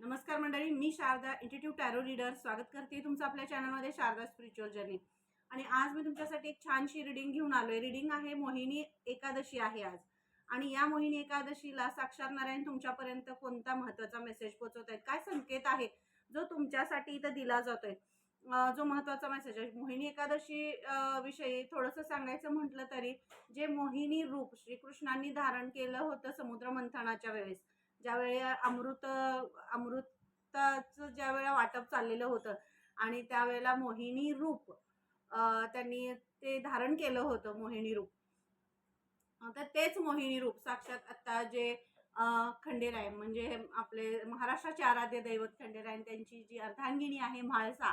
नमस्कार मंडळी, मी Sharda इंट्युटिव्ह tarot reader स्वागत करते तुमचं आपल्या चॅनलमध्ये शारदा स्पिरिच्युअल जर्नी। आणि आज मी तुमच्यासाठी एक छानशी रीडिंग घेऊन आलोय। रीडिंग आहे मोहिनी एकादशी आहे आज, आणि या मोहिनी एकादशीला साक्षात नारायण तुमच्यापर्यंत कोणता महत्त्वाचा मेसेज पोहोचवत आहेत, काय संकेत आहे जो तुमच्यासाठी इथं दिला जातोय, जो महत्त्वाचा मेसेज आहे। मोहिनी एकादशी विषयी थोडंसं सांगायचं म्हटलं तरी, जे मोहिनी रूप श्रीकृष्णांनी धारण केलं होतं समुद्र मंथनाच्या वेळेस, ज्यावेळी अमृताचं ज्यावेळेला वाटप चाललेलं होतं आणि त्यावेळेला मोहिनी रूप त्यांनी ते धारण केलं होतं मोहिनी रूप। तर तेच मोहिनी रूप साक्षात आता जे खंडेराय म्हणजे आपले महाराष्ट्राचे आराध्य दैवत खंडेराय, त्यांची जी अर्धांगिनी आहे म्हाळसा,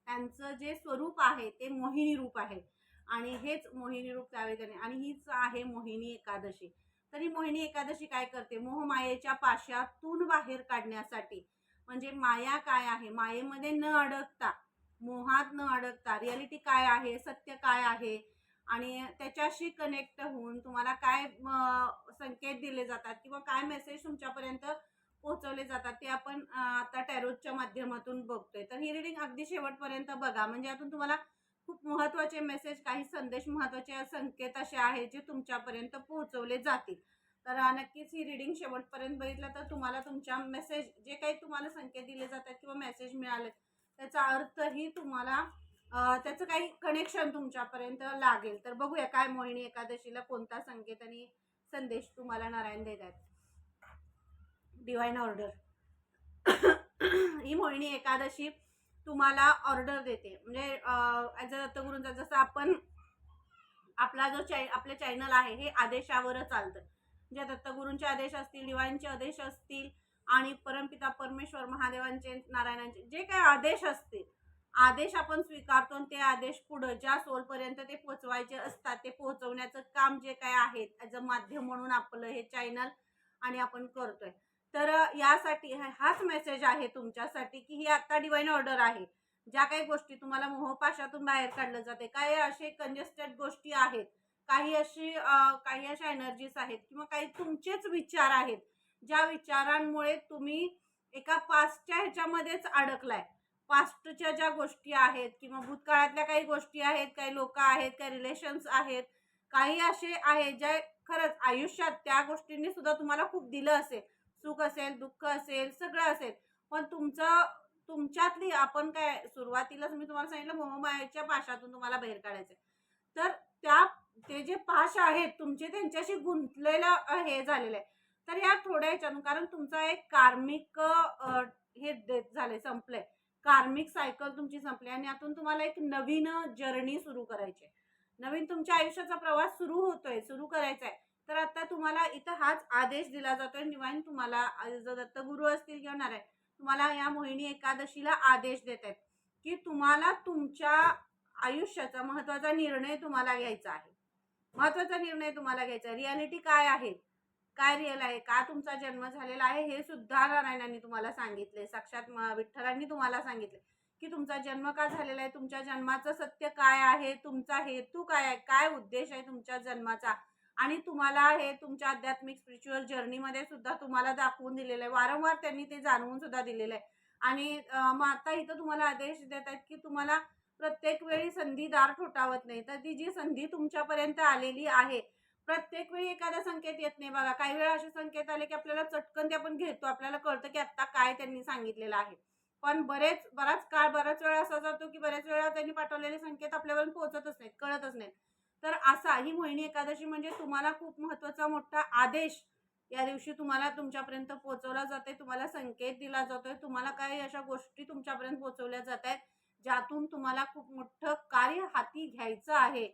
त्यांचं जे स्वरूप आहे ते मोहिनी रूप आहे। आणि हेच मोहिनी रूप त्यावेळी त्याने, आणि हीच आहे मोहिनी एकादशी। तरी मोहिनी एकादशी काय करते, मोहमायेच्या पाशातून बाहेर काढण्यासाठी, म्हणजे माया काय आहे, मायेमध्ये न अडकता, मोहात न अडकता, रियालिटी काय आहे, सत्य काय आहे, आणि त्याच्याशी कनेक्ट होऊन तुम्हाला काय संकेत दिले जातात किंवा काय मेसेज तुमच्यापर्यंत पोहोचवले जातात, ते आपण आता टॅरोच्या माध्यमातून बघतोय। तर ही रीडिंग अगदी शेवटपर्यंत बघा, म्हणजे यातून तुम्हाला खूप महत्त्वाचे मेसेज, काही संदेश, महत्त्वाचे संकेत असे आहेत जे तुमच्यापर्यंत पोहोचवले जातील। तर नक्कीच ही रीडिंग शेवटपर्यंत बघितलं तर तुम्हाला तुमच्या मेसेज, जे काही तुम्हाला संकेत दिले जातात किंवा मेसेज मिळाले, त्याचा अर्थही तुम्हाला त्याचं काही कनेक्शन तुमच्यापर्यंत लागेल। तर बघूया काय मोहिनी एकादशीला कोणता संकेत आणि संदेश तुम्हाला नारायण देत आहेत। डिवाइन ऑर्डर ही मोहिनी एकादशी तुम्हाला ऑर्डर देते, म्हणजे ॲज अ दत्तगुरूंचा, जसं आपण आपला जो आपले चॅनल आहे हे आदेशावर चालतं, जे दत्तगुरूंचे आदेश असतील, डिवाइनचे आदेश असतील, आणि परमपिता परमेश्वर महादेवांचे, नारायणांचे जे काही आदेश असतील, आदेश आपण स्वीकारतो आणि ते आदेश पुढे ज्या सोलपर्यंत ते पोहोचवायचे असतात ते पोहोचवण्याचं काम जे काय आहे ॲज अ माध्यम म्हणून आपलं हे चॅनल आणि आपण करतोय। तर यासाठी हाच मेसेज आहे तुमच्यासाठी की ही आता डिवाइन ऑर्डर आहे। ज्या काही गोष्टी तुम्हाला मोहपाशातून बाहेर काढलं जाते, काही असे कंजेस्टेड गोष्टी आहेत, काही अशा एनर्जीज आहेत किंवा काही तुमचेच विचार आहेत, ज्या विचारांमुळे तुम्ही एका पास्टच्या ह्याच्यामध्येच अडकलाय। पास्टच्या ज्या गोष्टी आहेत किंवा भूतकाळातल्या काही गोष्टी आहेत, काही लोक आहेत, काही रिलेशन्स आहेत, काही असे आहेत जे खरंच आयुष्यात त्या गोष्टींनी सुद्धा तुम्हाला खूप दिलं असेल, सुख असेल, दुःख असेल, सगळं असेल, पण तुमच्यातली, आपण काय सुरुवातीलाच मी तुम्हाला सांगितलं मोहमायेच्या पाशातून तुम्हाला बाहेर काढायचं, तर ते जे पाश आहेत तुमचे त्यांच्याशी गुंतलेलं हे झालेलं आहे। तर या थोड्या ह्याच्यातून, कारण तुमचा एक कार्मिक हे डेथ झाले, संपलंय, कार्मिक सायकल तुमची संपली, आणि यातून तुम्हाला एक नवीन जर्नी सुरू करायची, नवीन तुमच्या आयुष्याचा प्रवास सुरू होतोय, सुरू करायचा आहे। तर आता तुम्हाला इथं हाच आदेश दिला जातोय, डिवाइन तुम्हाला जर दत्तगुरू असतील किंवा नारायण तुम्हाला या मोहिनी एकादशीला आदेश देत आहेत की तुम्हाला तुमच्या आयुष्याचा महत्त्वाचा निर्णय तुम्हाला घ्यायचा आहे। महत्त्वाचा निर्णय तुम्हाला घ्यायचा आहे, रियालिटी काय आहे, काय रिअल आहे, का तुमचा जन्म झालेला आहे, हे सुद्धा नारायणांनी तुम्हाला सांगितले, साक्षात विठ्ठलांनी तुम्हाला सांगितले की तुमचा जन्म का झालेला आहे, तुमच्या जन्माचं सत्य काय आहे, तुमचा हेतू काय आहे, काय उद्देश आहे तुमच्या जन्माचा, आणि तुम्हाला हे तुमच्या आध्यात्मिक स्पिरिच्युअल जर्नीमध्ये सुद्धा तुम्हाला दाखवून दिलेलं आहे, वारंवार त्यांनी ते जाणवून सुद्धा दिलेलं आहे। आणि मग आता इथं तुम्हाला आदेश देत आहेत की तुम्हाला प्रत्येक वेळी संधी दार ठोठावत नाही, तर ती जी संधी तुमच्यापर्यंत आलेली आहे, प्रत्येक वेळी एखादा संकेत येत नाही बघा, काही वेळा असे संकेत आले की आपल्याला चटकन ते आपण घेतो, आपल्याला कळतं की आता काय त्यांनी सांगितलेलं आहे, पण बराच वेळा असा जातो की बऱ्याच वेळा त्यांनी पाठवलेले संकेत आपल्यापर्यंत पोहोचतच नाहीत, कळतच नाहीत। तर असा ही मोहिनी एकादशी म्हणजे तुम्हाला खूप महत्त्वाचा मोठा आदेश या दिवशी तुम्हाला तुमच्यापर्यंत पोहोचवला जाते, तुम्हाला संकेत दिला जातोय, तुम्हाला काही अशा गोष्टी तुमच्यापर्यंत पोहोचवल्या जात आहेत ज्यातून तुम्हाला खूप मोठं कार्य हाती घ्यायचं आहे,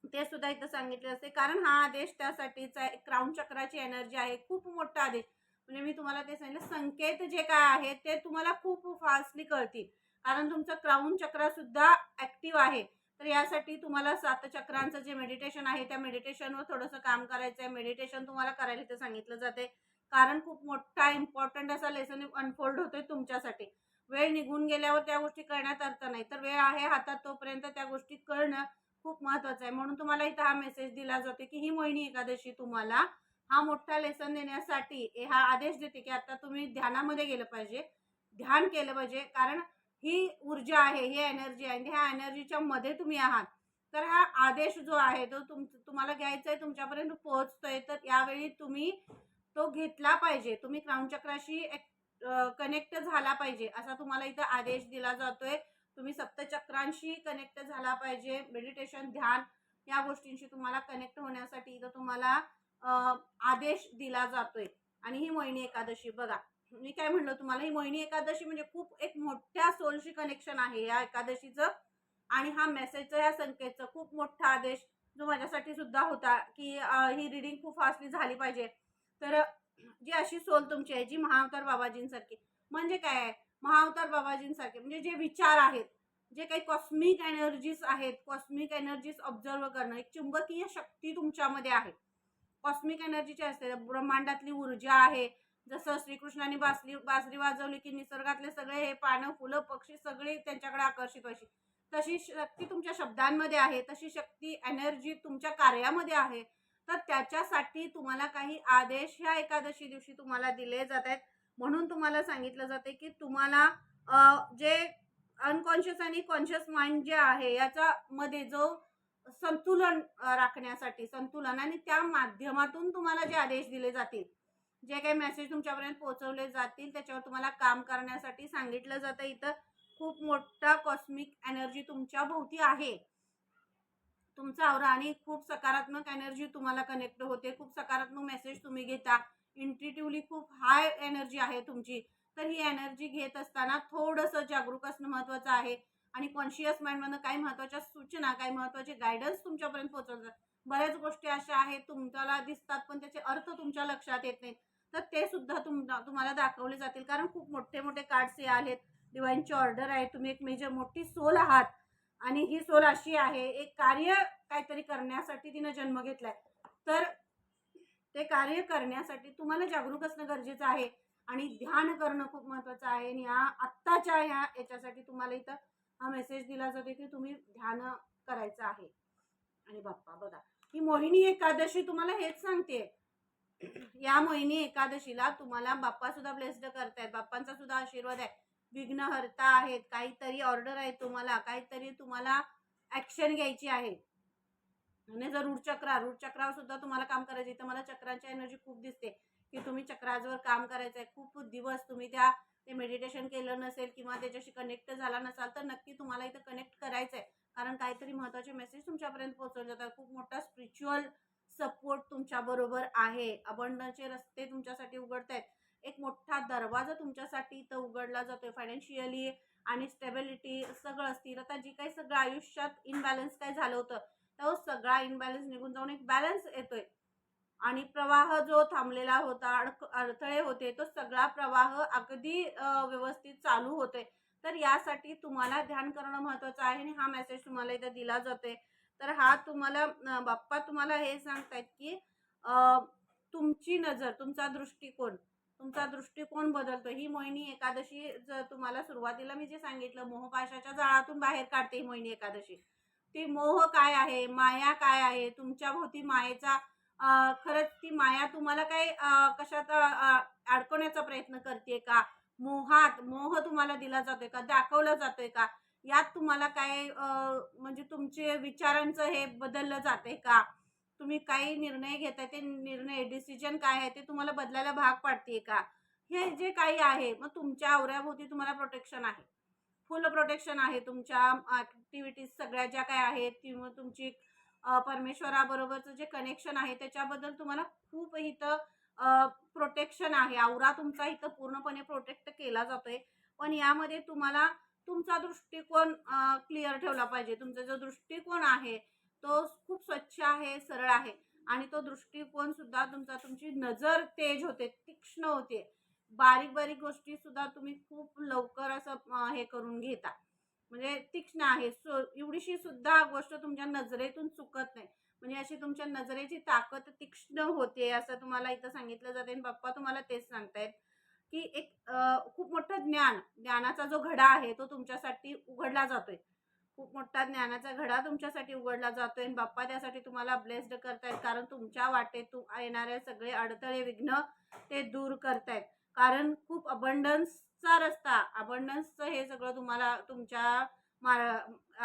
ते सुद्धा इथं सांगितले असते। कारण हा आदेश त्यासाठीचा क्राउन चक्राची एनर्जी आहे, खूप मोठा आदेश, म्हणजे मी तुम्हाला ते सांगितलं, संकेत जे काय आहेत ते तुम्हाला खूप फास्टली कळतील, कारण तुमचं क्राउन चक्र सुद्धा ऍक्टिव्ह आहे। तर यासाठी तुम्हाला 7 चक्रांचं जे मेडिटेशन आहे त्या मेडिटेशनवर थोडंसं काम करायचं आहे, मेडिटेशन तुम्हाला करायला इथं सांगितलं जाते, कारण खूप मोठा इम्पॉर्टंट असा लेसन अनफोल्ड होतोय तुमच्यासाठी। वेळ निघून गेल्यावर त्या गोष्टी करण्यात अर्थ नाही, तर वेळ आहे हातात तोपर्यंत त्या गोष्टी करणं खूप महत्त्वाचं आहे। म्हणून तुम्हाला इथं हा मेसेज दिला जातो की ही मोहिनी एकादशी तुम्हाला हा मोठा लेसन देण्यासाठी हा आदेश देते की आता तुम्ही ध्यानामध्ये गेलं पाहिजे, ध्यान केलं पाहिजे. कारण ही ऊर्जा आहे, ही एनर्जी आहे, ह्या एनर्जीच्या मध्ये तुम्ही आहात. तर हा आदेश जो आहे तो तुम्हाला घ्यायचा आहे, तुमच्यापर्यंत पोहोचतोय. तर यावेळी तुम्ही तो घेतला पाहिजे. तुम्ही क्राउन चक्राशी कनेक्ट झाला पाहिजे, असा तुम्हाला इथं आदेश दिला जातोय. तुम्ही सप्तचक्रांशी कनेक्ट झाला पाहिजे. मेडिटेशन, ध्यान या गोष्टींशी तुम्हाला कनेक्ट होण्यासाठी इथं तुम्हाला आदेश दिला जातोय. आणि ही मोहिनी एकादशी बघा, मी काय म्हणलं तुम्हाला, ही मोहिनी एकादशी म्हणजे खूप एक मोठ्या सोलशी कनेक्शन आहे या एकादशीचं. आणि हा मेसेजचा, या संकेतचा खूप मोठा आदेश जो माझ्यासाठी सुद्धा होता की ही रीडिंग खूप फास्टली झाली पाहिजे. तर जी अशी सोल तुमची आहे, जी महाअवतार बाबाजींसारखी, म्हणजे काय आहे, महाअवतार बाबाजींसारखे म्हणजे जे विचार आहेत, जे काही कॉस्मिक एनर्जीज आहेत, कॉस्मिक एनर्जीज ऑब्झर्व करणं, एक चुंबकीय शक्ती तुमच्यामध्ये आहे. कॉस्मिक एनर्जीची असते, ब्रह्मांडातली ऊर्जा आहे. जसं श्रीकृष्णाने बासरी वाजवली की निसर्गातले सगळे हे पानं, फुलं, पक्षी सगळे त्यांच्याकडे आकर्षित व्हायची. तशी शक्ती तुमच्या शब्दांमध्ये आहे, तशी शक्ती एनर्जी तुमच्या कार्यामध्ये आहे. तर त्याच्यासाठी तुम्हाला काही आदेश ह्या एकादशी दिवशी तुम्हाला दिले जात आहेत. म्हणून तुम्हाला सांगितलं जाते की तुम्हाला जे अनकॉन्शियस आणि कॉन्शियस माइंड जे आहे याच्यामध्ये जो संतुलन राखण्यासाठी, संतुलन, आणि त्या माध्यमातून तुम्हाला जे आदेश दिले जातील, जे काही मेसेज तुमच्यापर्यंत पोहोचवले जातील, त्याच्यावर तुम्हाला काम करण्यासाठी सांगितलं जातं. इथं खूप मोठा कॉस्मिक एनर्जी तुमच्या भोवती आहे. तुमचा आवरा आणि खूप सकारात्मक एनर्जी तुम्हाला कनेक्ट होते. खूप सकारात्मक मेसेज तुम्ही घेता. इंट्युटिव्हली खूप हाय एनर्जी आहे तुमची. तर ही एनर्जी घेत असताना थोडंसं जागरूक असणं महत्त्वाचं आहे. आणि कॉन्शियस माइंडमधनं काही महत्त्वाच्या सूचना, काही महत्त्वाचे गायडन्स तुमच्यापर्यंत पोहोचवतात. बऱ्याच गोष्टी अशा आहेत तुम्हाला दिसतात, पण त्याचे अर्थ तुमच्या लक्षात येत नाहीत. तर ते सुद्धा तुम्हाला दाखवले जातील. कारण खूप मोठे मोठे कार्ड्स हे आलेत. डिव्हाइनची ऑर्डर आहे. तुम्ही एक मेजर मोठी सोल आहात. आणि ही सोल अशी आहे, एक कार्य काहीतरी करण्यासाठी तिनं जन्म घेतलाय. तर ते कार्य करण्यासाठी तुम्हाला जागरूक असणं गरजेचं आहे. आणि ध्यान करणं खूप महत्त्वाचं आहे. आणि आत्ताच्या ह्या याच्यासाठी तुम्हाला इथं हा मेसेज दिला जातो की तुम्ही ध्यान करायचं आहे. आणि बाप्पा बघा, ही मोहिनी एकादशी तुम्हाला हेच सांगते. या मोहिनी एकादशीला तुम्हाला बाप्पा सुद्धा ब्लेस्ड करतायत. बाप्पांचा सुद्धा आशीर्वाद आहे. विघ्नहर्ता आहेत. काहीतरी ऑर्डर आहे तुम्हाला, काहीतरी तुम्हाला ऍक्शन घ्यायची आहे. आणि जर रूट चक्रावर सुद्धा तुम्हाला काम करायचं. इथं मला चक्रांची एनर्जी खूप दिसते की तुम्ही चक्रावर काम करायचं आहे. खूप दिवस तुम्ही ते मेडिटेशन केलं नसेल किंवा त्याच्याशी कनेक्ट झाला नसाल, तर नक्की तुम्हाला इथं कनेक्ट करायचं आहे. कारण काहीतरी महत्त्वाचे मेसेज तुमच्यापर्यंत पोहोचवले जातात. खूप मोठा स्पिरिच्युअल सपोर्ट तुमच्या बरोबर आहे. अबंडन्सचे रस्ते तुमच्यासाठी उघडतायत. एक मोठा दरवाजा तुमच्यासाठी इथं उघडला जातोय. फायनान्शियली आणि स्टेबिलिटी, सगळं स्थिरता, जी काही सगळं आयुष्यात इनबॅलन्स काय झालं होतं, तो सगळा इनबॅलन्स निघून जाऊन एक बॅलन्स येतोय. आणि प्रवाह जो थांबलेला होता, अडथळे होते, तो सगळा प्रवाह अगदी व्यवस्थित चालू होतोय. तर यासाठी तुम्हाला ध्यान करणं महत्त्वाचं आहे. आणि हा मेसेज तुम्हाला इथे दिला जातोय. तर हा तुम्हाला बाप्पा तुम्हाला हे सांगतायत की तुमची नजर, तुमचा दृष्टिकोन बदलतोय. ही मोहिनी एकादशी तुम्हाला सुरुवातीला मी जे सांगितलं, मोहपाशाच्या जाळातून बाहेर काढते ही मोहिनी एकादशी. ती मोह काय आहे, माया काय आहे, तुमच्या भोवती मायेचा खरंच ती माया तुम्हाला काय कशात अडकवण्याचा प्रयत्न करते का? मोह तुम्हाला दिला जातोय का? दाखवला जातोय का? यात तुम्हाला काय म्हणजे तुमचे विचारांचं हे बदललं जातंय का? तुम्ही काही निर्णय घेताय, ते निर्णय, डिसिजन काय आहे ते तुम्हाला बदलायला भाग पाडते का? हे जे काही आहे, मग तुमच्या आवऱ्याभोवती तुम्हाला प्रोटेक्शन आहे. फुल प्रोटेक्शन आहे. तुमच्या ॲक्टिव्हिटीज सगळ्या ज्या काही आहेत किंवा तुमची परमेश्वराबरोबरचं जे कनेक्शन आहे त्याच्याबद्दल तुम्हाला खूप इथं प्रोटेक्शन आहे. आवरा तुमचा इथं पूर्णपणे प्रोटेक्ट केला जातोय. पण यामध्ये तुम्हाला तुमचा दृष्टिकोन क्लिअर ठेवला पाहिजे. तुमचा जो दृष्टिकोन आहे तो खूप स्वच्छ आहे, सरळ आहे. आणि तो दृष्टिकोन सुद्धा तुमची नजर तेज होते, तीक्ष्ण होते. बारीक बारीक गोष्टी सुद्धा तुम्ही खूप लवकर असं हे करून घेता. म्हणजे तीक्ष्ण आहे. एवढीशी सुद्धा गोष्ट तुमच्या नजरेतून चुकत नाही. म्हणजे अशी तुमच्या नजरेची ताकद तीक्ष्ण होते, असं तुम्हाला इथं सांगितलं जाते. आणि बाप्पा तुम्हाला तेच सांगतायत की एक खूप मोठं ज्ञानाचा जो घडा आहे तो तुमच्यासाठी उघडला जातोय. खूप मोठा ज्ञानाचा घडा तुमच्यासाठी उघडला जातोय आणि बाप्पा त्यासाठी तुम्हाला ब्लेस्ड करतायत. कारण तुमच्या वाटेतून येणारे सगळे अडथळे, विघ्न ते दूर करतायत. कारण खूप अबंडन्सचा रस्ता, अबंडन्सचं हे सगळं तुम्हाला तुमच्या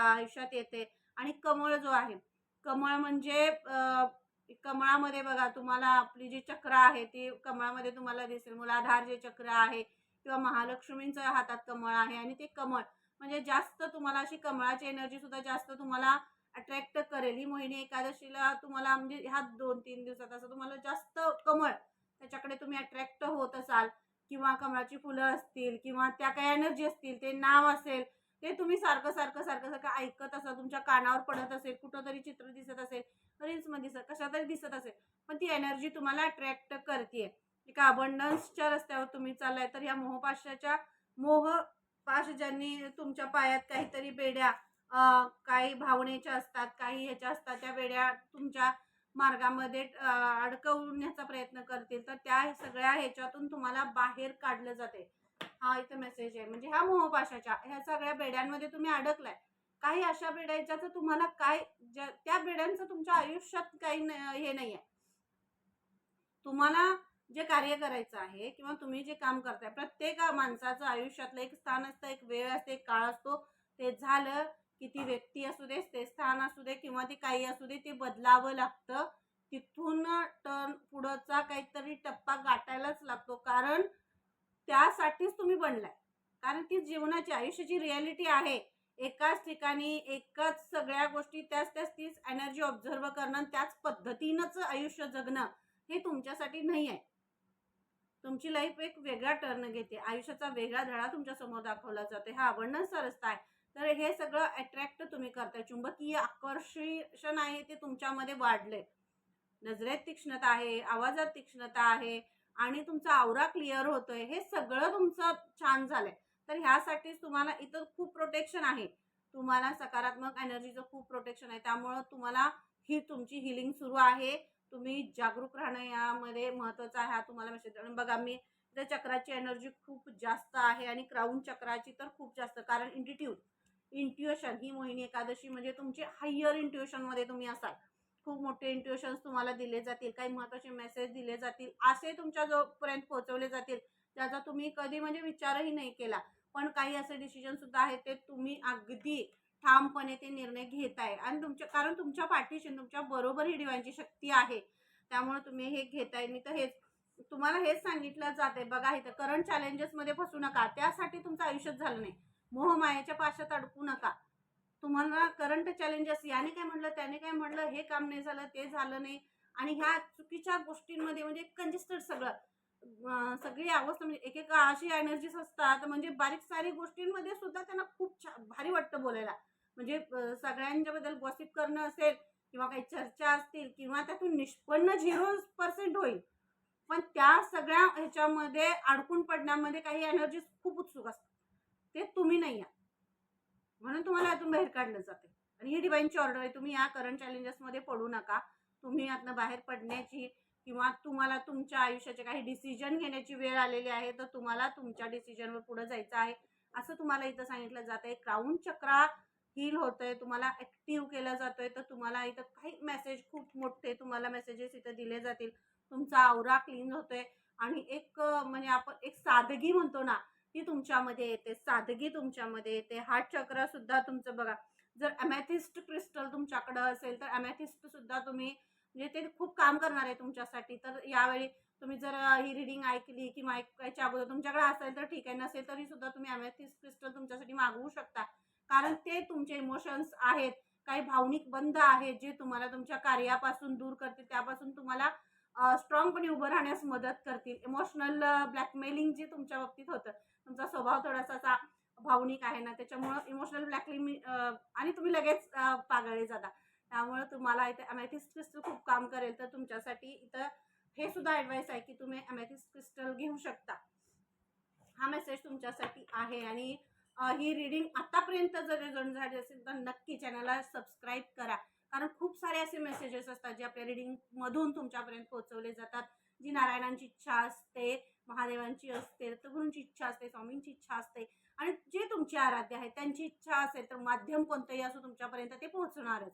आयुष्यात येते. आणि कमळ जो आहे, कमळ म्हणजे कमळामध्ये बघा तुम्हाला आपली जी चक्र आहे ती कमळामध्ये तुम्हाला दिसेल. मूलाधार जे चक्र आहे किंवा महालक्ष्मींच्या हातात कमळ आहे आणि ते कमळ म्हणजे जास्त तुम्हाला अशी कमळाची एनर्जी सुद्धा जास्त तुम्हाला अट्रॅक्ट करेल. ही मोहिनी एकादशीला तुम्हाला म्हणजे ह्या 2-3 दिवसात असं तुम्हाला जास्त कमळ त्याच्याकडे तुम्ही अट्रॅक्ट होत असाल किंवा कमळाची फुलं असतील किंवा त्या काही एनर्जी असतील, ते नाव असेल, ते तुम्ही सारखं ऐकत असाल, तुमच्या कानावर पडत असेल, कुठंतरी चित्र दिसत असेल, रील्समध्ये दिसत कशातरी दिसत असेल, पण ती एनर्जी तुम्हाला अट्रॅक्ट करते. एका अबंडन्सच्या रस्त्यावर तुम्ही चाललाय तर या मोहपाश ज्यांनी तुमच्या पायात काहीतरी बेड्या काही भावनेच्या असतात, काही ह्याच्या असतात, त्या बेड्या तुमच्या मार्गामध्ये अडकवण्याचा प्रयत्न करतील, तर त्या सगळ्या ह्याच्यातून तुम्हाला बाहेर काढलं जाते. हा इथं मेसेज आहे. म्हणजे ह्या मोहपाशाच्या ह्या सगळ्या बेड्यांमध्ये तुम्ही अडकलाय. काही अशा बेड्या आहेत ज्याचं तुम्हाला काय त्या बेड्यांचं तुमच्या आयुष्यात काही हे नाहीये. तुम्हाला जे कार्य करायचं आहे किंवा तुम्ही जे काम करताय, प्रत्येक माणसाचं आयुष्यातलं एक स्थान असतं, एक वेळ असते, एक काळ असतो. ते झालं की ती व्यक्ती असू दे, ते स्थान असू दे किंवा ते काही असू दे, ते बदलावं लागतं. तिथून टर्न पुढचा काहीतरी टप्पा गाठायलाच लागतो. कारण त्यासाठीच तुम्ही बनलाय. कारण ती जीवनाची आयुष्याची रियालिटी आहे. एकाच ठिकाणी एकच सगळ्या गोष्टी तीच एनर्जी ऑब्झर्व्ह करणं, त्याच पद्धतीनंच आयुष्य जगणं हे तुमच्यासाठी नाही आहे. तुमची लाईफ एक वेगळा टर्न घेते. आयुष्याचा वेगळा धडा तुमच्या समोर दाखवला जातो. हा अबंडन्सचा रस्ता आहे. तर हे सगळं अट्रॅक्ट तुम्ही करताय. चुंबकीय आकर्षण आहे ते तुमच्यामध्ये वाढलंय. नजरेत तीक्ष्णता आहे, आवाजात तीक्ष्णता आहे आणि तुमचा औरा क्लिअर होतोय. हे सगळं तुमचं छान झालंय. तर ह्यासाठीच तुम्हाला इथं खूप प्रोटेक्शन आहे. तुम्हाला सकारात्मक एनर्जीचं खूप प्रोटेक्शन आहे. त्यामुळं तुम्हाला ही तुमची हिलिंग सुरू आहे. तुम्ही जागरूक राहणं यामध्ये महत्त्वाचं आहे. हा तुम्हाला मेसेज बघा मी त्या चक्राची एनर्जी खूप जास्त आहे आणि क्राऊन चक्राची तर खूप जास्त. कारण इंट्युशन ही मोहिनी एकादशी म्हणजे तुमचे हायर इंट्युशनमध्ये तुम्ही असाल. खूप मोठे इंट्युशन्स तुम्हाला दिले जातील, काही महत्त्वाचे मेसेज दिले जातील, असे तुमच्या जोपर्यंत पोहोचवले जातील त्याचा तुम्ही कधी म्हणजे विचारही नाही केला. पण काही असे डिसिजन सुद्धा आहेत ते तुम्ही अगदी ठामपणे ते निर्णय घेताय आणि कारण तुमच्या पाठीशी तुमच्या बरोबर ही डिवाइनची शक्ती आहे. त्यामुळे तुम्ही हे घेताय. मी तर तुम्हाला हेच सांगितलं जाते. बघा इथं करंट चॅलेंजेसमध्ये फसू नका. त्यासाठी तुमचं आयुष्यच झालं नाही. मोहमायेच्या पाशात अडकू नका. तुम्हाला करंट चॅलेंजेस याने काय म्हणलं, त्याने काय म्हणलं, हे काम नाही झालं, ते झालं नाही आणि ह्या चुकीच्या गोष्टींमध्ये म्हणजे कंजेस्टेड सगळी अवस्था म्हणजे एक अशी एनर्जीज असतात म्हणजे बारीक सारीक गोष्टींमध्ये सुद्धा त्यांना खूप भारी वाटतं बोलायला. म्हणजे सगळ्यांच्याबद्दल गॉसिप करणं असेल किंवा काही चर्चा असतील किंवा त्यातून निष्पन्न 0% होईल. पण त्या सगळ्या ह्याच्यामध्ये अडकून पडण्यामध्ये काही एनर्जीज खूप उत्सुक असतात. ते तुम्ही नाही आहात. म्हणून तुम्हाला यातून बाहेर काढलं जाते. आणि ही डिवाइनची ऑर्डर आहे. तुम्ही या करंट चॅलेंजेसमध्ये पडू नका. तुम्ही यातनं बाहेर पडण्याची किंवा तुम्हाला तुमच्या आयुष्याचे काही डिसिजन घेण्याची वेळ आलेली आहे, तर तुम्हाला तुमच्या डिसिजनवर पुढे जायचं आहे असं तुम्हाला इथं सांगितलं जात आहे. क्राऊन चक्रा हील होतंय, तुम्हाला ॲक्टिव्ह केलं जातोय. तर तुम्हाला इथं काही मेसेज खूप मोठे तुम्हाला मेसेजेस इथं दिले जातील. तुमचा औरा क्लीन होतोय आणि एक म्हणजे आपण एक साधगी म्हणतो ना, ती तुमच्यामध्ये येते. साधगी तुमच्यामध्ये येते. हार्ट चक्र सुद्धा तुमचं बघा, जर अमॅथिस्ट क्रिस्टल तुमच्याकडं असेल तर अमॅथिस्ट सुद्धा तुम्ही म्हणजे ते खूप काम करणार आहे तुमच्यासाठी. तर यावेळी तुम्ही जर ही रीडिंग ऐकली किंवा ऐकायच्या अगोदर तुमच्याकडे असेल तर ठीक आहे, नसेल तरी सुद्धा तुम्ही अमॅथिस्ट क्रिस्टल तुमच्यासाठी मागवू शकता. कारण ते तुमचे इमोशन्स आहेत, काही भावनिक बंध आहेत जे तुम्हाला तुमच्या कार्यापासून दूर करतील, त्यापासून तुम्हाला स्ट्रॉंगपणे उभं राहण्यास मदत करतील. इमोशनल ब्लॅकमेलिंग जे तुमच्या बाबतीत होतं, तुमचा स्वभाव थोडासा भावनिक आहे ना, त्याच्यामुळं इमोशनल ब्लॅकमेलिंग आणि तुम्ही लगेच पागळले जाता. त्यामुळे तुम्हाला इथे अमॅथिस्ट क्रिस्टल खूप काम करेल. तर तुमच्यासाठी इथं हे सुद्धा ॲडवाईस आहे की तुम्ही अमॅथिस्ट क्रिस्टल घेऊ शकता. हा मेसेज तुमच्यासाठी आहे. आणि ही रीडिंग आतापर्यंत जर रेझोनेट झाली असेल तर नक्की चॅनलला सबस्क्राईब करा. कारण खूप सारे असे मेसेजेस असतात जे आपल्या रीडिंगमधून तुमच्यापर्यंत पोहोचवले जातात. जी नारायणांची इच्छा असते, महादेवांची असते, दत्तगुरूंची इच्छा असते, स्वामींची इच्छा असते आणि जे तुमचे आराध्य आहेत त्यांची इच्छा असेल तर माध्यम कोणतंही असो तुमच्यापर्यंत ते पोहोचणारच.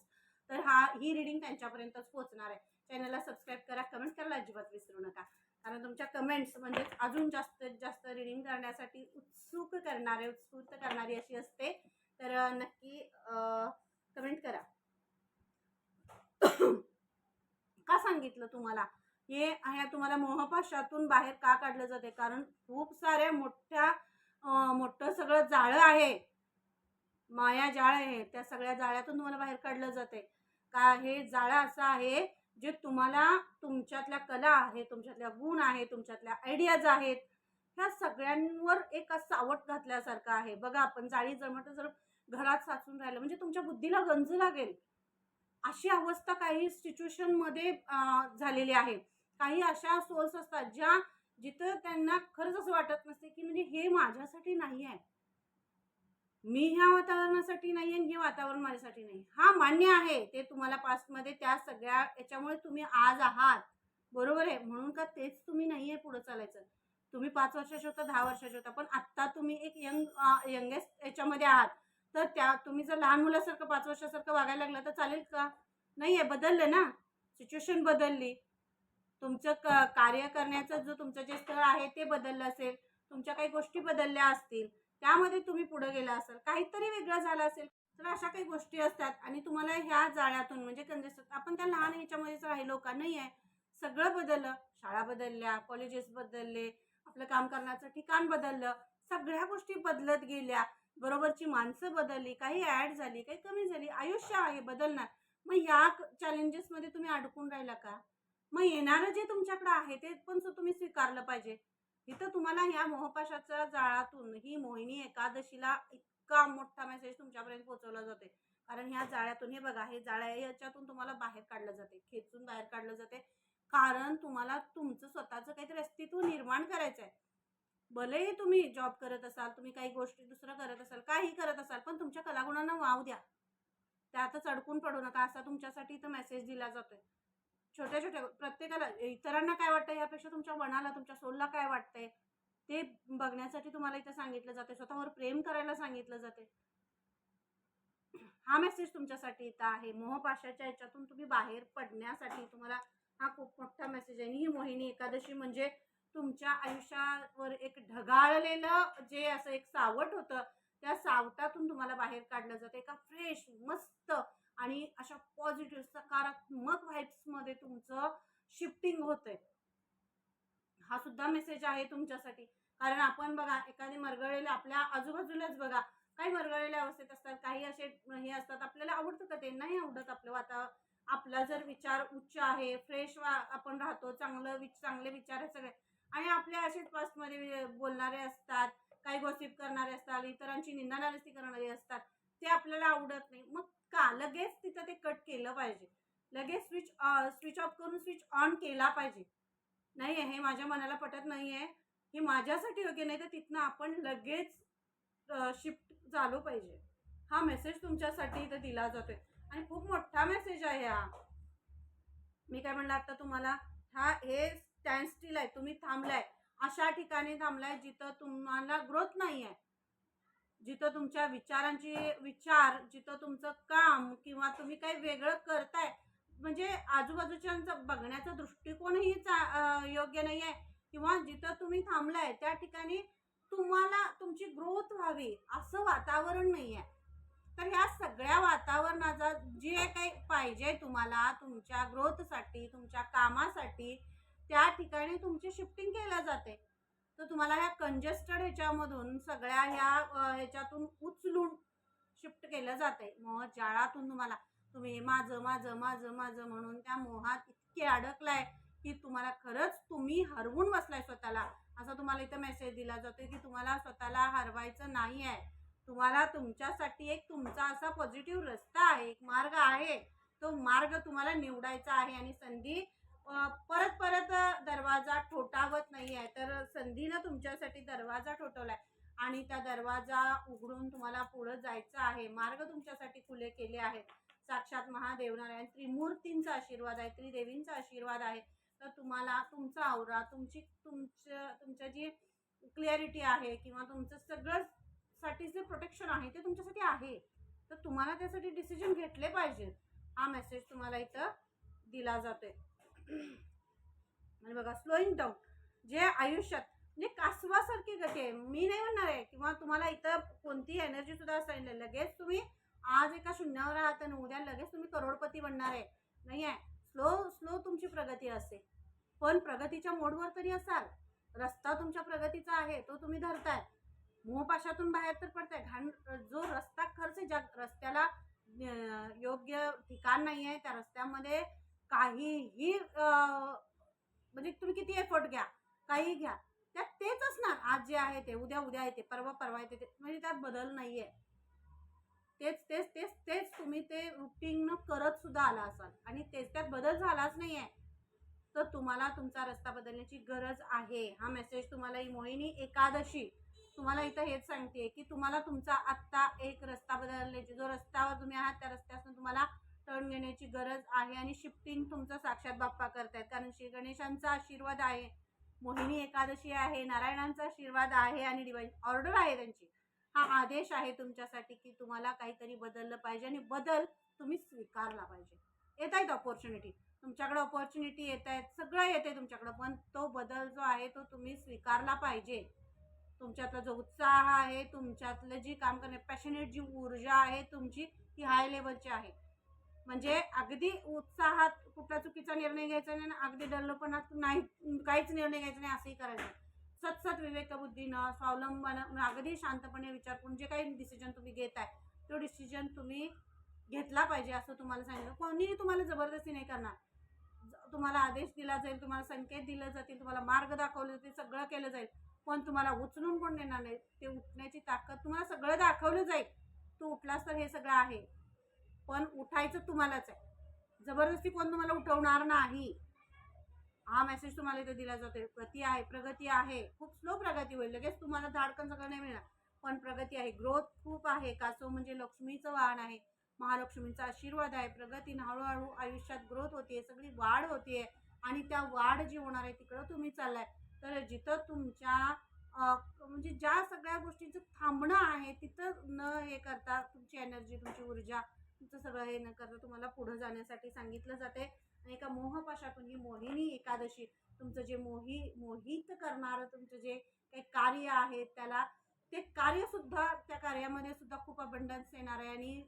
तर ही रीडिंग त्यांच्यापर्यंतच पोहोचणार आहे. चॅनलला सबस्क्राईब करा, कमेंट करायला अजिबात विसरू नका, कारण तुमच्या कमेंट्स म्हणजे अजून जास्तीत जास्त रीडिंग करण्यासाठी उत्स्फूर्त करणारी अशी असते. तर नक्की कमेंट करा. का सांगितलं तुम्हाला हे आहे, तुम्हाला मोहपाशातून बाहेर का काढलं जाते? कारण खूप साऱ्या मोठं सगळं जाळं आहे, माया जाळ आहे, त्या सगळ्या जाळ्यातून तुम्हाला बाहेर काढलं जाते. का हे जाळं असं आहे जे तुम्हाला तुमच्यातल्या कला आहे, तुमच्यातल्या गुण आहे, तुमच्यातल्या आयडियाज आहेत, ह्या सगळ्यांवर एक सावट घातल्यासारखं आहे. बघा, आपण जाळी जर घरात साचून राहिलं म्हणजे तुमच्या बुद्धीला गंज लागेल, अशी अवस्था काही सिच्युएशनमध्ये झालेली आहे. काही अशा सोल्स असतात जिथं त्यांना खरंच असं वाटत नसते की म्हणजे हे माझ्यासाठी नाही आहे, मी ह्या वातावरणासाठी नाही आहे, हे वातावरण माझ्यासाठी नाही. हा मान्य आहे, ते तुम्हाला पास्टमध्ये त्या सगळ्या याच्यामुळे तुम्ही आज आहात, बरोबर आहे. म्हणून का तेच तुम्ही नाही आहे पुढं चालायचं. तुम्ही 5 वर्षाचे होता, 10 वर्षाचे होता, पण आत्ता तुम्ही एक यंगेस्ट याच्यामध्ये आहात. तर तुम्ही जर लहान मुलासारखं 5 वर्षासारखं वागायला लागलं तर चालेल का? नाही आहे, बदललं ना, सिच्युएशन बदलली. तुमचं कार्य करण्याचं जो तुमचं जे स्थळ आहे ते बदललं असेल, तुमच्या काही गोष्टी बदलल्या असतील, त्यामध्ये तुम्ही पुढे गेला असाल, काहीतरी वेगळं झालं असेल. तर अशा काही गोष्टी असतात आणि तुम्हाला ह्या जाळ्यातून म्हणजे आपण त्या लहान ह्याच्यामध्येच राहिलो का? नाही आहे, सगळं बदललं. शाळा बदलल्या, कॉलेजेस बदलले, आपलं काम करण्याचं ठिकाण बदललं, सगळ्या गोष्टी बदलत गेल्या, बरोबरची माणसं बदलली, काही ॲड झाली, काही कमी झाली, आयुष्य आहे बदलणार. मग या चॅलेंजेसमध्ये तुम्ही अडकून राहिला का? मग येणारं जे तुमच्याकडे आहे ते पण तुम्ही स्वीकारलं पाहिजे. इथं तुम्हाला ह्या मोहपाशाच्या जाळातून ही मोहिनी एकादशीला इतका मोठा मेसेज तुमच्यापर्यंत पोहोचवला जाते. कारण ह्या जाळ्यातून, हे बघा, हे जाळं आहे, याच्यातून तुम्हाला बाहेर काढलं जाते, खेचून बाहेर काढलं जाते. कारण तुम्हाला तुमचं स्वतःचं काहीतरी अस्तित्व निर्माण करायचं आहे. भलेही तुम्ही जॉब करत असाल, तुम्ही काही गोष्टी दुसरं करत असाल, काही करत असाल, पण तुमच्या कलागुणांना वाव द्या, त्यातच अडकून पडू नका, असा तुमच्यासाठी इथं मेसेज दिला जातोय. छोट्या छोट्या प्रत्येकाला इतरांना काय वाटतं यापेक्षा तुमच्या मनाला, तुमच्या सोलला काय वाटतंय ते बघण्यासाठी तुम्हाला इथं सांगितलं जाते. स्वतःवर प्रेम करायला सांगितलं जाते. हा मेसेज तुमच्यासाठी इथं आहे. मोहपाशाच्या याच्यातून तुम्ही बाहेर पडण्यासाठी तुम्हाला हा खूप मोठा मेसेज आहे. ही मोहिनी एकादशी म्हणजे तुमच्या आयुष्यावर एक ढगाळलेलं जे असं एक सावट होतं, त्या सावटातून तुम्हाला बाहेर काढलं जाते. एका फ्रेश, मस्त आणि अशा पॉझिटिव्ह सकारात्मक व्हाइब्समध्ये तुमचं शिफ्टिंग होतंय. हा सुद्धा मेसेज आहे तुमच्यासाठी. कारण आपण बघा, एखादी मरगळलेल्या आपल्या आजूबाजूलाच बघा, काही मरगळलेल्या अवस्थेत असतात, काही असे हे असतात. आपल्याला आवडतं का ते? नाही आवडत. आपला जर विचार उच्च आहे, फ्रेश आपण राहतो, चांगले विचार आहे सगळे, आणि आपल्या असेच पास्टमध्ये बोलणारे असतात, काही गॉसिप करणारे असतात, इतरांची निंदानालिस्ती करणारे असतात, ते आपल्याला आवडत नाही. मग का लगेच तिथं ते कट केलं पाहिजे, लगेच स्विच ऑफ करून स्विच ऑन केला पाहिजे. नाही आहे, हे माझ्या मनाला पटत नाही आहे, हे माझ्यासाठी योग्य नाही, तर तिथनं आपण लगेच शिफ्ट झालो पाहिजे. हा मेसेज तुमच्यासाठी इथं दिला जातोय आणि खूप मोठा मेसेज आहे हा. मी काय म्हणलं आता तुम्हाला, हे स्टँड स्टिल आहे, तुम्ही थांबलाय, अशा ठिकाणी थांबलाय जिथं तुम्हाला ग्रोथ नाही आहे, जिथं तुमच्या जिथं तुमचं काम किंवा तुम्ही काही वेगळं करताय, म्हणजे आजूबाजूच्यांचं बघण्याचा दृष्टिकोनही योग्य नाही आहे, किंवा जिथं तुम्ही थांबलाय त्या ठिकाणी तुम्हाला तुमची ग्रोथ व्हावी असं वातावरण नाही आहे. तर ह्या सगळ्या वातावरणाचा जे काही पाहिजे तुम्हाला तुमच्या ग्रोथसाठी, तुमच्या कामासाठी, त्या ठिकाणी तुमची शिफ्टिंग केलं जाते. तर तुम्हाला ह्या कंजेस्टेड ह्याच्यामधून सगळ्या ह्याच्यातून उचलून शिफ्ट केलं जाते. मोह जाळातून तुम्ही माझं माझं माझं माझं म्हणून त्या मोहात इतके अडकलाय की तुम्हाला खरंच तुम्ही हरवून बसलाय स्वतःला. असा तुम्हाला इथं मेसेज दिला जातोय की तुम्हाला स्वतःला हरवायचं नाही आहे. तुम्हाला तुमच्यासाठी एक तुमचा असा पॉझिटिव्ह रस्ता आहे, एक मार्ग आहे, तो मार्ग तुम्हाला निवडायचा आहे. आणि संधी परत परत दरवाजा ठोठावत नाही आहे, तर संधीनं तुमच्यासाठी दरवाजा ठोठवलाय आणि त्या दरवाजा उघडून तुम्हाला पुढे जायचं आहे. मार्ग तुमच्यासाठी खुले केले आहेत. साक्षात महादेव नारायण त्रिमूर्तींचा आशीर्वाद आहे, त्रिदेवींचा आशीर्वाद आहे. तर तुम्हाला तुमचा आवरा, तुमच्या जी क्लिअरिटी आहे किंवा तुमचं सगळं साठी जे प्रोटेक्शन आहे ते तुमच्यासाठी आहे. तर तुम्हाला त्यासाठी डिसिजन घेतले पाहिजे. हा मेसेज तुम्हाला इथं दिला जातोय. आणि बघा, स्लोईंग डाऊन जे आयुष्यात म्हणजे कासवासारखी गती आहे. मी नाही म्हणणार आहे किंवा तुम्हाला इथं कोणतीही एनर्जी सुद्धा असेल लगेच तुम्ही आज एका शून्यावर आहात आणि उद्या लगेच तुम्ही करोडपती बनणार आहे नाही आहे. स्लो तुमची प्रगती असते, पण प्रगतीच्या मोडवर तरी असाल. रस्ता तुमच्या प्रगतीचा आहे, तो तुम्ही धरताय. मोहपाशातून बाहेर तर पडताय. जो रस्ता खर्च ज्या रस्त्याला योग्य ठिकाण नाही आहे, त्या रस्त्यामध्ये काहीही म्हणजे तुम्ही किती एफर्ट घ्या, काही घ्या, त्यात तेच असणार. आज जे आहे ते उद्या येते, परवा येते, म्हणजे त्यात बदल नाही आहे. तेच तुम्ही ते रुटीन करत सुद्धा आला असाल आणि त्यात बदल झालाच नाही आहे, तर तुम्हाला तुमचा रस्ता बदलण्याची गरज आहे. हा मेसेज तुम्हाला ही मोहिनी एकादशी तुम्हाला इथं हेच सांगते की तुम्हाला तुमचा आत्ता एक रस्ता बदलण्याची, जो रस्त्यावर तुम्ही आहात त्या रस्त्यातून तुम्हाला टर्न घेण्याची गरज आहे. आणि शिफ्टिंग तुमचं साक्षात बाप्पा करतायत, कारण श्री गणेशांचा आशीर्वाद आहे, मोहिनी एकादशी आहे, नारायणांचा आशीर्वाद आहे आणि डिवाइन ऑर्डर आहे त्यांची. हा आदेश आहे तुमच्यासाठी की तुम्हाला काहीतरी बदललं पाहिजे आणि बदल तुम्ही स्वीकारला पाहिजे. येत आहेत ऑपॉर्च्युनिटी, तुमच्याकडे ऑपॉर्च्युनिटी येत आहेत, सगळं येते तुमच्याकडं, पण तो बदल जो आहे तो तुम्ही स्वीकारला पाहिजे. तुमच्यातला जो उत्साह आहे, तुमच्यातलं जी काम करणे पॅशनेट जी ऊर्जा आहे तुमची, ती हाय लेवलची आहे. म्हणजे अगदी उत्साहात कुठला चुकीचा निर्णय घ्यायचा नाही, अगदी डल्लपणात नाही काहीच निर्णय घ्यायचा नाही, असंही करायचं. सतसत विवेकबुद्धीनं स्वावलंबन अगदी शांतपणे विचार करून जे काही डिसिजन तुम्ही घेताय तो डिसिजन तुम्ही घेतला पाहिजे असं तुम्हाला सांगितलं. कोणीही तुम्हाला जबरदस्ती नाही करणार. तुम्हाला आदेश दिला जाईल, तुम्हाला संकेत दिले जातील, तुम्हाला मार्ग दाखवले जातील, सगळं केलं जाईल, पण तुम्हाला उचलून कोण देणार नाही. ते उठण्याची ताकद तुम्हाला सगळं दाखवलं जाईल. तू उठलास तर हे सगळं आहे, पण उठायचं तुम्हालाच आहे. जबरदस्ती कोण तुम्हाला उठवणार नाही. हा मेसेज तुम्हाला इथे दिला जातोय. गती आहे, प्रगती आहे, खूप स्लो प्रगती होईल, लगेच तुम्हाला धाडकन सगळं नाही मिळणार, पण प्रगती आहे, ग्रोथ खूप आहे. कासव म्हणजे लक्ष्मीचं वाहन आहे, महालक्ष्मीचा आशीर्वाद आहे. प्रगतीने हळूहळू आयुष्यात ग्रोथ होते, सगळी वाढ होते आणि त्या वाढ जी होणार आहे तिकडं तुम्ही चाललाय. तर जिथं तुमच्या म्हणजे ज्या सगळ्या गोष्टींचं थांबणं आहे तिथं न हे करता तुमची एनर्जी, तुमची ऊर्जा, तुमचं सगळं हे न करता तुम्हाला पुढं जाण्यासाठी सांगितलं जाते. आणि एका मोहपाशातून ही मोहिनी एकादशी तुमचं जे मोहित करणारं तुमचं जे काही कार्य आहे त्याला, ते कार्यसुद्धा, त्या कार्यामध्ये सुद्धा खूप अबंडन्स येणार आहे आणि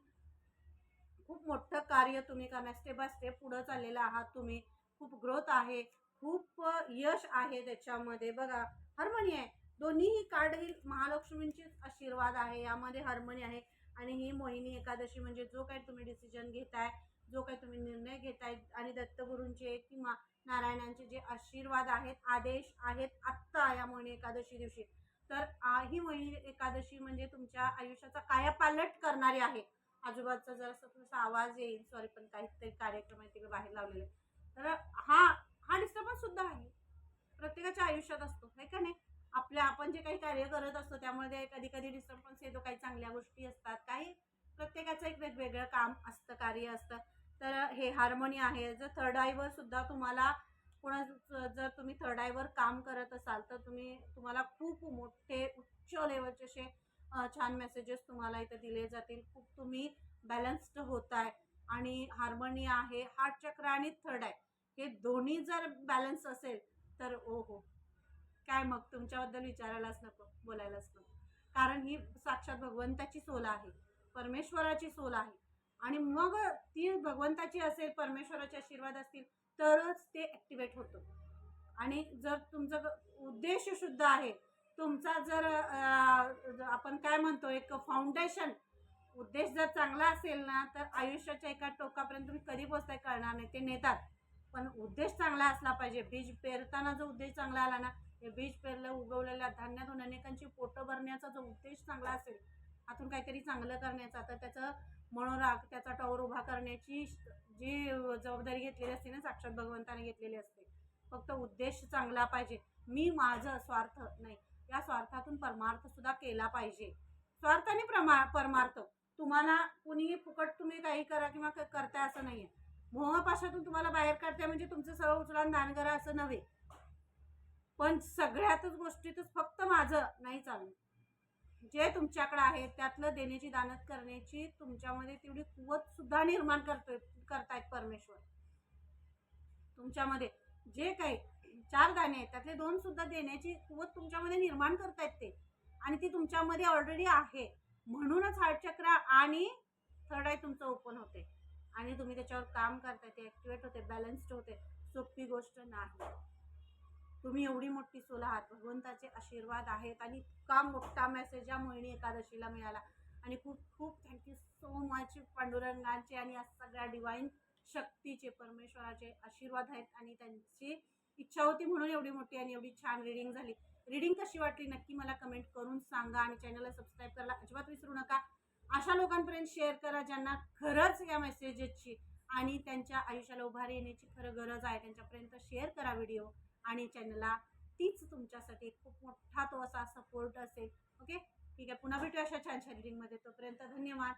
खूप मोठं कार्य तुम्ही करणार. स्टेप बाय स्टेप पुढं चाललेलं आहात तुम्ही. खूप ग्रोथ आहे, खूप यश आहे त्याच्यामध्ये. बघा, हार्मनी आहे. दोन्हीही कार्ड ही महालक्ष्मींचेच आशीर्वाद आहे, यामध्ये हार्मनी आहे. आणि ही मोहिनी एकादशी म्हणजे जो काही तुम्ही डिसिजन घेताय, जो काही तुम्ही निर्णय घेताय आणि दत्तगुरूंचे किंवा नारायणांचे जे आशीर्वाद आहेत, आदेश आहेत आत्ता या मोहिनी एकादशी दिवशी, तर ही मोहिनी एकादशी म्हणजे तुमच्या आयुष्याचा कायापालट करणारी आहे. आजूबाजूचा जरासा थोडासा आवाज येईल, सॉरी, पण काहीतरी कार्यक्रम आहे तिकडे बाहेर लावलेले. तर हा डिस्टर्बन्स सुद्धा आहे, प्रत्येकाच्या आयुष्यात असतो, आहे का नाही. आपण जे काही कार्य करत असतो त्यामध्ये कधी कधी डिस्टर्बन्स येतो, काही चांगल्या गोष्टी असतात, काही प्रत्येकाचं एक वेगवेगळं काम असतं, कार्य असतं. तर हे हार्मोनी आहे. जर थर्ड आयवर सुद्धा तुम्हाला जर तुम्ही थर्ड आयवर काम करत असाल तर तुम्हाला खूप मोठे उच्च लेवलचे असे छान मेसेजेस तुम्हाला इथे दिले जातील. खूप तुम्ही बॅलन्स्ड होताय आणि हार्मनी आहे. हार्ट चक्र आणि थर्ड आय हे दोन्ही जर बॅलन्स असेल तर ओहो, काय मग तुमच्याबद्दल विचारायलाच नको, बोलायलाच नको. कारण ही साक्षात भगवंताची सोल आहे, परमेश्वराची सोल आहे. आणि मग ती भगवंताची असेल, परमेश्वराचे आशीर्वाद असतील तरच ते ॲक्टिवेट होतं. आणि जर तुमचं उद्देश शुद्ध आहे, तुमचा जर आपण काय म्हणतो एक फाउंडेशन उद्देश जर चांगला असेल ना, तर आयुष्याच्या एका टोकापर्यंत तुम्ही कधी पोहोचताय कळणार नाही, ते नेतात. पण उद्देश चांगला असला पाहिजे. बीज पेरताना जो उद्देश चांगला आला ना, हे बीज पेरलं, उगवलेल्या धान्यातून अनेकांची पोटं भरण्याचा जो उद्देश चांगला असेल, आतून काहीतरी चांगलं करण्याचा, तर त्याचं मनोराग, त्याचा टॉवर उभा करण्याची जी जबाबदारी घेतलेली असते ना, साक्षात भगवंताने घेतलेली असते. फक्त उद्देश चांगला पाहिजे. मी माझं स्वार्थ नाही, या स्वार्थातून परमार्थ सुद्धा केला पाहिजे. स्वार्थाने परमार्थ. तुम्हाला कुणीही फुकट तुम्ही काही करा किंवा करताय असं नाहीये. मोहापाशातून तुम्हाला बाहेर काढते म्हणजे तुमचं सगळं उचला दान करा असं नव्हे, पण सगळ्यातच गोष्टीतच फक्त माझं नाही चालू. जे तुमच्याकडे आहे त्यातलं देण्याची दानत करण्याची तुमच्यामध्ये तेवढी कुवत सुद्धा निर्माण करतायत परमेश्वर. तुमच्यामध्ये जे काही 4 दाणे आहेत त्यातले 2 सुद्धा देण्याची कुवत तुमच्यामध्ये निर्माण करतायत ते, आणि ती तुमच्यामध्ये ऑलरेडी आहे. म्हणूनच हार्ट चक्र आणि थर्ड आय तुमचं ओपन होते आणि तुम्ही त्याच्यावर काम करताय, ते ॲक्टिवेट होते, बॅलन्स्ड होते. सोपी गोष्ट नाही. तुम्ही एवढी मोठी सोल आहात, भगवंताचे आशीर्वाद आहेत आणि इतका मोठा मेसेज या मोहिनी एकादशीला मिळाला. आणि खूप खूप थँक्यू सो मच पांडुरंगाचे आणि या सगळ्या डिवाईन शक्तीचे, परमेश्वराचे आशीर्वाद आहेत आणि त्यांची इच्छा होती म्हणून एवढी मोठी आणि एवढी छान रीडिंग झाली. रीडिंग कशी वाटली नक्की मला कमेंट करून सांगा आणि चॅनलला सबस्क्राईब करायला अजिबात विसरू नका. अशा लोकांपर्यंत शेअर करा ज्यांना खरंच या मेसेजेसची आणि त्यांच्या आयुष्याला उभारी येण्याची खरं गरज आहे. त्यांच्यापर्यंत शेअर करा व्हिडिओ आणि चॅनलला. तीच तुमच्यासाठी खूप मोठा तो असा सपोर्ट असेल. ओके, ठीक आहे. पुन्हा भेटूया अशा छान छान रीडिंगमध्ये. तोपर्यंत धन्यवाद.